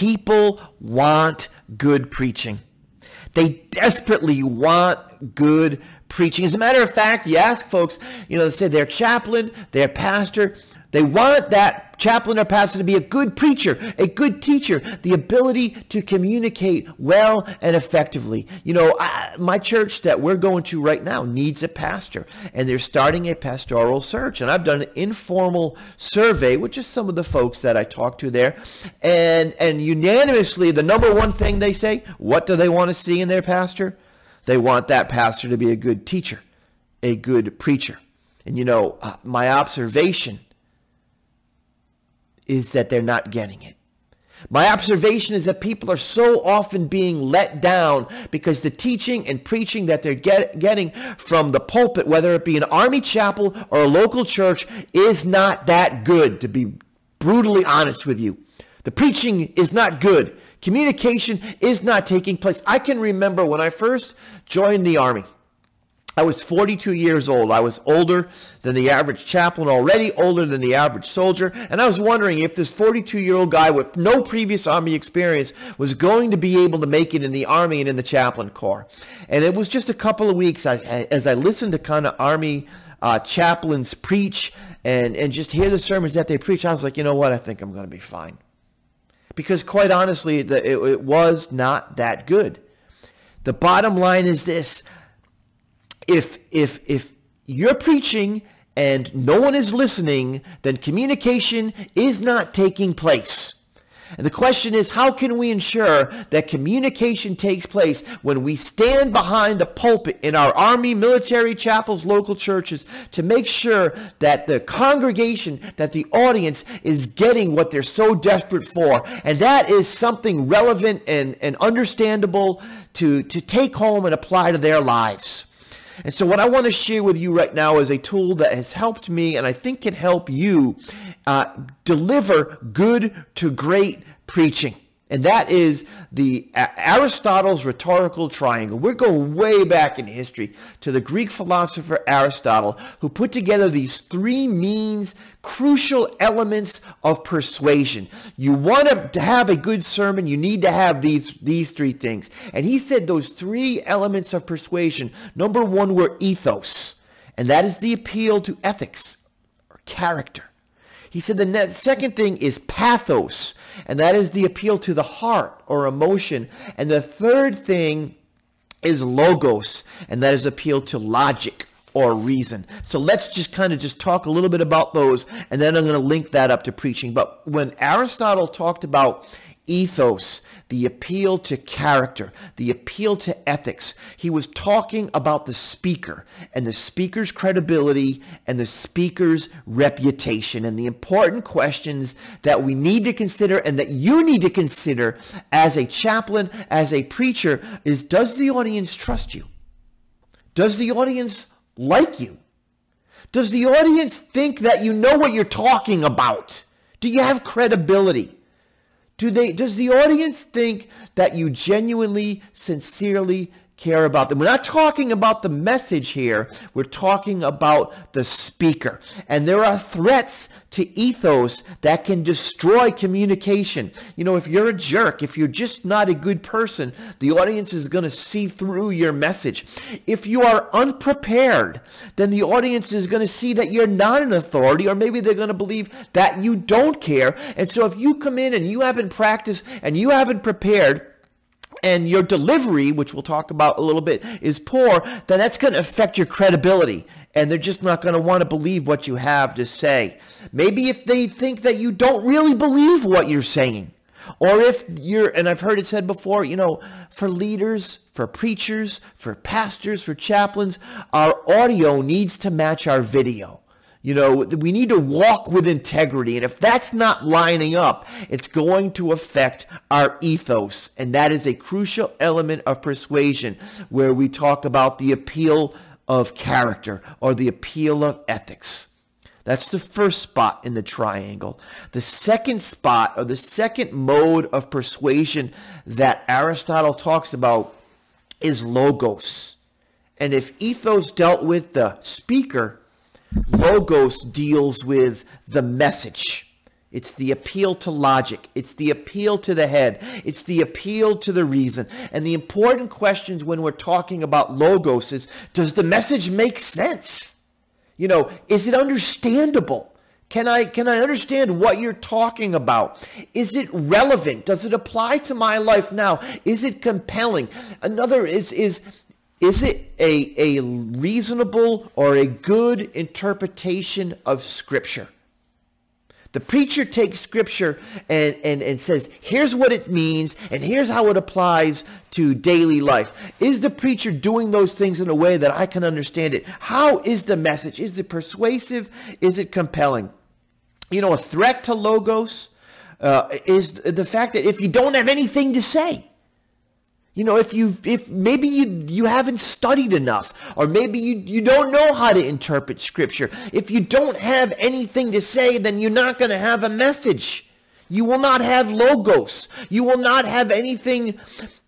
people want good preaching. They desperately want good preaching. As a matter of fact, you ask folks, they say their chaplain, their pastor, they want that chaplain or pastor to be a good preacher, a good teacher, the ability to communicate well and effectively. My church that we're going to right now needs a pastor, and they're starting a pastoral search. And I've done an informal survey with just some of the folks that I talked to there. And unanimously, the number one thing they say, what do they want to see in their pastor? They want that pastor to be a good teacher, a good preacher. And my observation is that they're not getting it. My observation is that people are so often being let down because the teaching and preaching that they're getting from the pulpit, whether it be an army chapel or a local church, is not that good, to be brutally honest with you. The preaching is not good. Communication is not taking place. I can remember when I first joined the Army. I was 42 years old. I was older than the average chaplain, already older than the average soldier. And I was wondering if this 42-year-old guy with no previous Army experience was going to be able to make it in the Army and in the chaplain corps. And it was just a couple of weeks as I listened to kind of Army chaplains preach and just hear the sermons that they preach. I was like, you know what? I think I'm going to be fine. Because quite honestly, it was not that good. The bottom line is this. If you're preaching and no one is listening, then communication is not taking place. And the question is, how can we ensure that communication takes place when we stand behind the pulpit in our army, military, chapels, local churches to make sure that the congregation, that the audience is getting what they're so desperate for? And that is something relevant and understandable to take home and apply to their lives. And so what I want to share with you right now is a tool that has helped me and I think can help you deliver good to great preaching. And that is the Aristotle's rhetorical triangle. We're going way back in history to the Greek philosopher Aristotle, who put together these three crucial elements of persuasion. You want to have a good sermon, you need to have these three things. And he said those three elements of persuasion, number one were ethos, and that is the appeal to ethics or character. He said the second thing is pathos, and that is the appeal to the heart or emotion. And the third thing is logos, and that is appeal to logic or reason. So let's just talk a little bit about those, and then I'm going to link that up to preaching. But when Aristotle talked about ethos, the appeal to character, the appeal to ethics, he was talking about the speaker and the speaker's credibility and the speaker's reputation, and the important questions that we need to consider and that you need to consider as a chaplain, as a preacher, is, does the audience trust you? Does the audience like you? Does the audience think that you know what you're talking about? Do you have credibility? Does the audience think that you genuinely, sincerely care about them? We're not talking about the message here. We're talking about the speaker. And there are threats to ethos that can destroy communication. If you're a jerk, if you're just not a good person, the audience is going to see through your message. If you are unprepared, then the audience is going to see that you're not an authority, or maybe they're going to believe that you don't care. And so if you come in and you haven't practiced and you haven't prepared, and your delivery, which we'll talk about a little bit, is poor, then that's going to affect your credibility. And they're just not going to want to believe what you have to say. Maybe if they think that you don't really believe what you're saying. Or if and I've heard it said before, for leaders, for preachers, for pastors, for chaplains, our audio needs to match our video. We need to walk with integrity. And if that's not lining up, it's going to affect our ethos. And that is a crucial element of persuasion, where we talk about the appeal of character or the appeal of ethics. That's the first spot in the triangle. The second spot, or the second mode of persuasion that Aristotle talks about, is logos. And if ethos dealt with the speaker, logos deals with the message. It's the appeal to logic. It's the appeal to the head. It's the appeal to the reason. And the important questions when we're talking about logos is, does the message make sense? You know, is it understandable? Can I understand what you're talking about? Is it relevant? Does it apply to my life now? Is it compelling? Another is it a reasonable or a good interpretation of Scripture? The preacher takes Scripture and says, here's what it means, and here's how it applies to daily life. Is the preacher doing those things in a way that I can understand it? How is the message? Is it persuasive? Is it compelling? You know, a threat to logos is the fact that if you don't have anything to say, you know, if maybe you haven't studied enough, or maybe you don't know how to interpret Scripture. If you don't have anything to say, then you're not going to have a message. You will not have logos. You will not have anything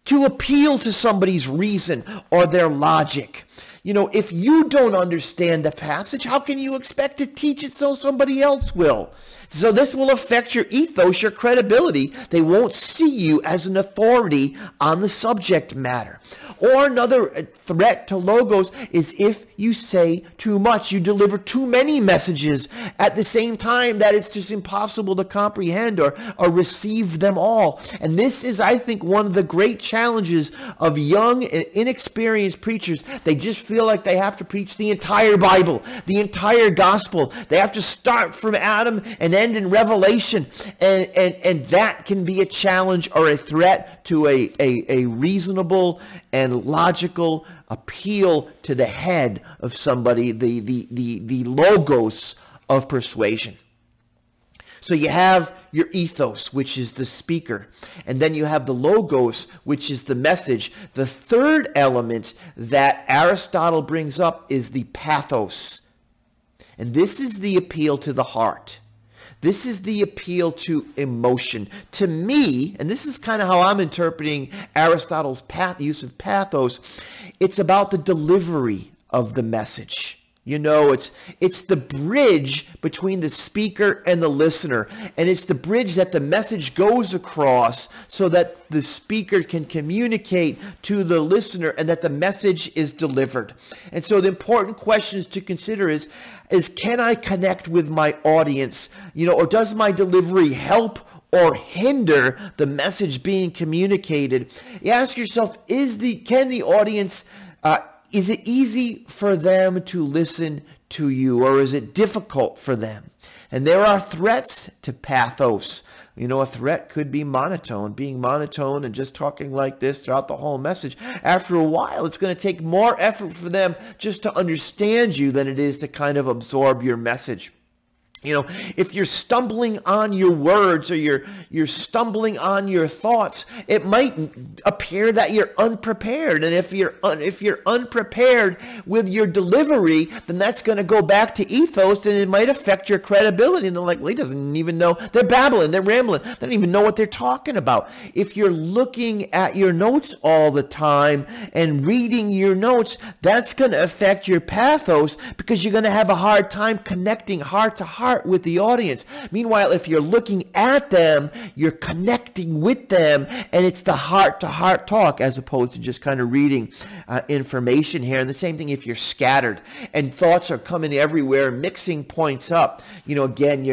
to appeal to somebody's reason or their logic. You know, if you don't understand the passage, how can you expect to teach it so somebody else will? So this will affect your ethos, your credibility. They won't see you as an authority on the subject matter. Or another threat to logos is if you say too much, you deliver too many messages at the same time that it's just impossible to comprehend or receive them all. And this is, I think, one of the great challenges of young and inexperienced preachers. They just feel like they have to preach the entire Bible, the entire gospel. They have to start from Adam and end in Revelation. And that can be a challenge or a threat to a reasonable and logical appeal to the head of somebody, the logos of persuasion. So you have your ethos, which is the speaker, and then you have the logos, which is the message. The third element that Aristotle brings up is the pathos, and this is the appeal to the heart. This is the appeal to emotion. To me, and this is kind of how I'm interpreting Aristotle's use of pathos, it's about the delivery of the message. You know, it's the bridge between the speaker and the listener. And it's the bridge that the message goes across so that the speaker can communicate to the listener and that the message is delivered. And so the important questions to consider is can I connect with my audience? You know, or does my delivery help or hinder the message being communicated? You ask yourself, can the audience is it easy for them to listen to you, or is it difficult for them? And there are threats to pathos. You know, a threat could be monotone, being monotone and just talking like this throughout the whole message. After a while, it's going to take more effort for them just to understand you than it is to kind of absorb your message. You know, if you're stumbling on your words or you're stumbling on your thoughts, it might appear that you're unprepared. And if you're unprepared with your delivery, then that's going to go back to ethos, and it might affect your credibility. And they're like, well, he doesn't even know. They're babbling. They're rambling. They don't even know what they're talking about. If you're looking at your notes all the time and reading your notes, that's going to affect your pathos, because you're going to have a hard time connecting heart to heart with the audience. Meanwhile, if you're looking at them, you're connecting with them, and it's the heart-to-heart talk as opposed to just kind of reading information here. And the same thing if you're scattered and thoughts are coming everywhere, mixing points up. You know, again,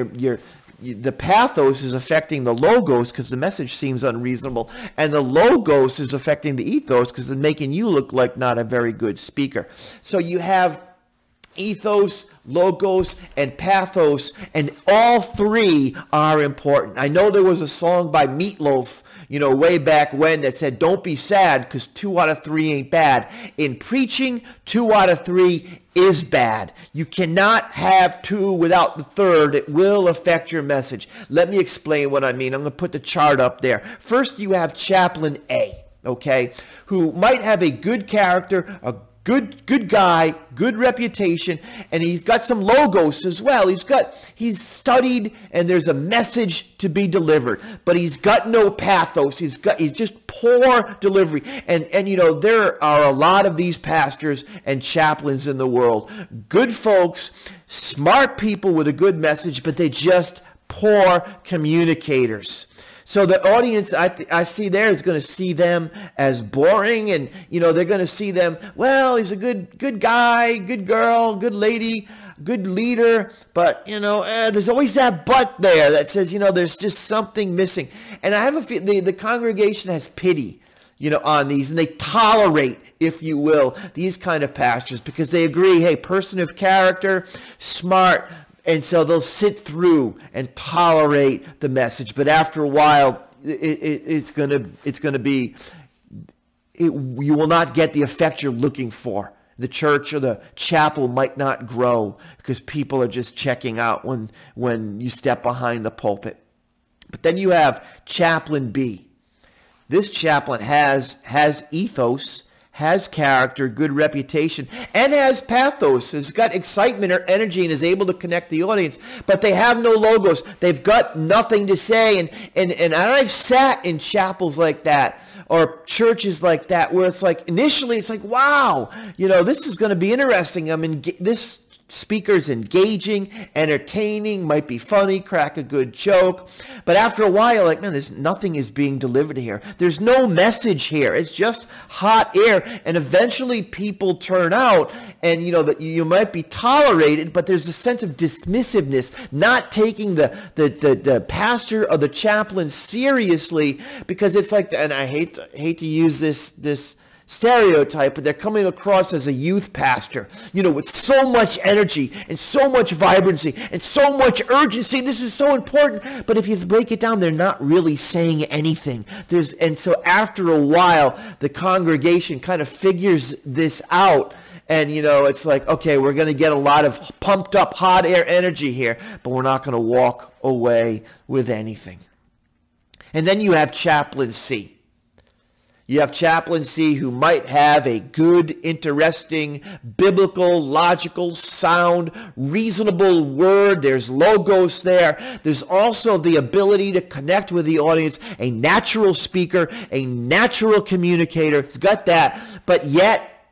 the pathos is affecting the logos because the message seems unreasonable, and the logos is affecting the ethos because it's making you look like not a very good speaker. So you have ethos, logos, and pathos, and all three are important. I know there was a song by Meatloaf, you know, way back when, that said, don't be sad because 2 out of 3 ain't bad. In preaching, 2 out of 3 is bad. You cannot have 2 without the third. It will affect your message. Let me explain what I mean. I'm going to put the chart up there. First, you have Chaplain A, okay, who might have a good character, a good guy, good reputation, and he's got some logos as well. He's studied, and there's a message to be delivered, but he's got no pathos. He's just poor delivery. And you know, there are a lot of these pastors and chaplains in the world. Good folks, smart people with a good message, but they just poor communicators. So the audience I see there is going to see them as boring, and they're going to see them, well, he's a good guy, good girl, good lady, good leader, but there's always that but there that says there's just something missing. And I have a feeling the congregation has pity on these, and they tolerate, if you will, these kind of pastors because they agree, hey, person of character, smart. And so they'll sit through and tolerate the message, but after a while, it's gonna be, you will not get the effect you're looking for. The church or the chapel might not grow because people are just checking out when you step behind the pulpit. But then you have Chaplain B. This chaplain has ethos, has character, good reputation, and has pathos. Has got excitement or energy and is able to connect the audience, but they have no logos. They've got nothing to say. And I've sat in chapels like that or churches like that where it's like, initially it's like, wow, this is going to be interesting. This speaker's engaging, entertaining, might be funny, crack a good joke. But after a while, like, man, nothing is being delivered here. There's no message here. It's just hot air. And eventually people turn out and, that you might be tolerated, but there's a sense of dismissiveness, not taking the pastor or the chaplain seriously because it's like, and I hate to use this stereotype, but they're coming across as a youth pastor, with so much energy and so much vibrancy and so much urgency. This is so important. But if you break it down, they're not really saying anything. And so after a while, the congregation kind of figures this out. And, it's like, okay, we're going to get a lot of pumped up hot air energy here, but we're not going to walk away with anything. And then you have Chaplain C. You have Chaplain C who might have a good, interesting, biblical, logical, sound, reasonable word. There's logos there. There's also the ability to connect with the audience, a natural speaker, a natural communicator. He's got that, but yet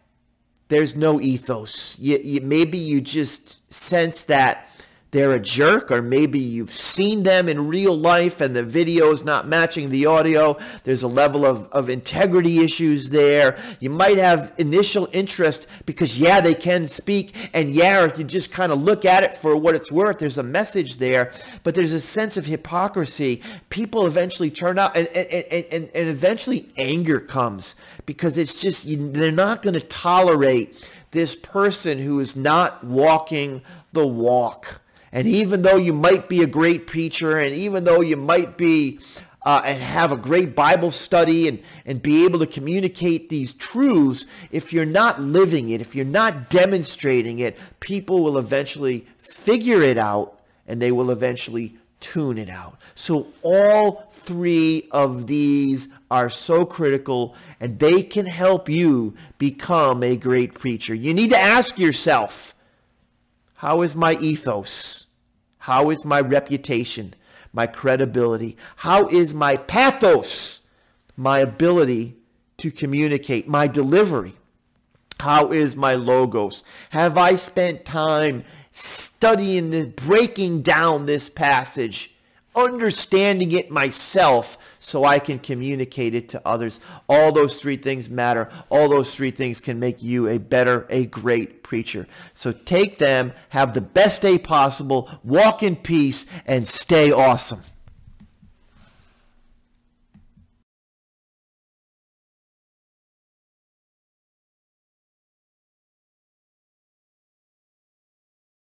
there's no ethos. Maybe you just sense that they're a jerk, or maybe you've seen them in real life and the video is not matching the audio. There's a level of integrity issues there. You might have initial interest because, yeah, they can speak, and yeah, if you just kind of look at it for what it's worth, there's a message there, but there's a sense of hypocrisy. People eventually turn out, and eventually anger comes because it's just, they're not going to tolerate this person who is not walking the walk. And even though you might be a great preacher, and even though you might be and have a great Bible study and be able to communicate these truths, if you're not living it, if you're not demonstrating it, people will eventually figure it out and they will eventually tune it out. So all three of these are so critical, and they can help you become a great preacher. You need to ask yourself, how is my ethos? How is my reputation, my credibility? How is my pathos, my ability to communicate, my delivery? How is my logos? Have I spent time studying, breaking down this passage, understanding it myself so I can communicate it to others? All those three things matter. All those three things can make you a great preacher. So take them, have the best day possible, walk in peace, and stay awesome.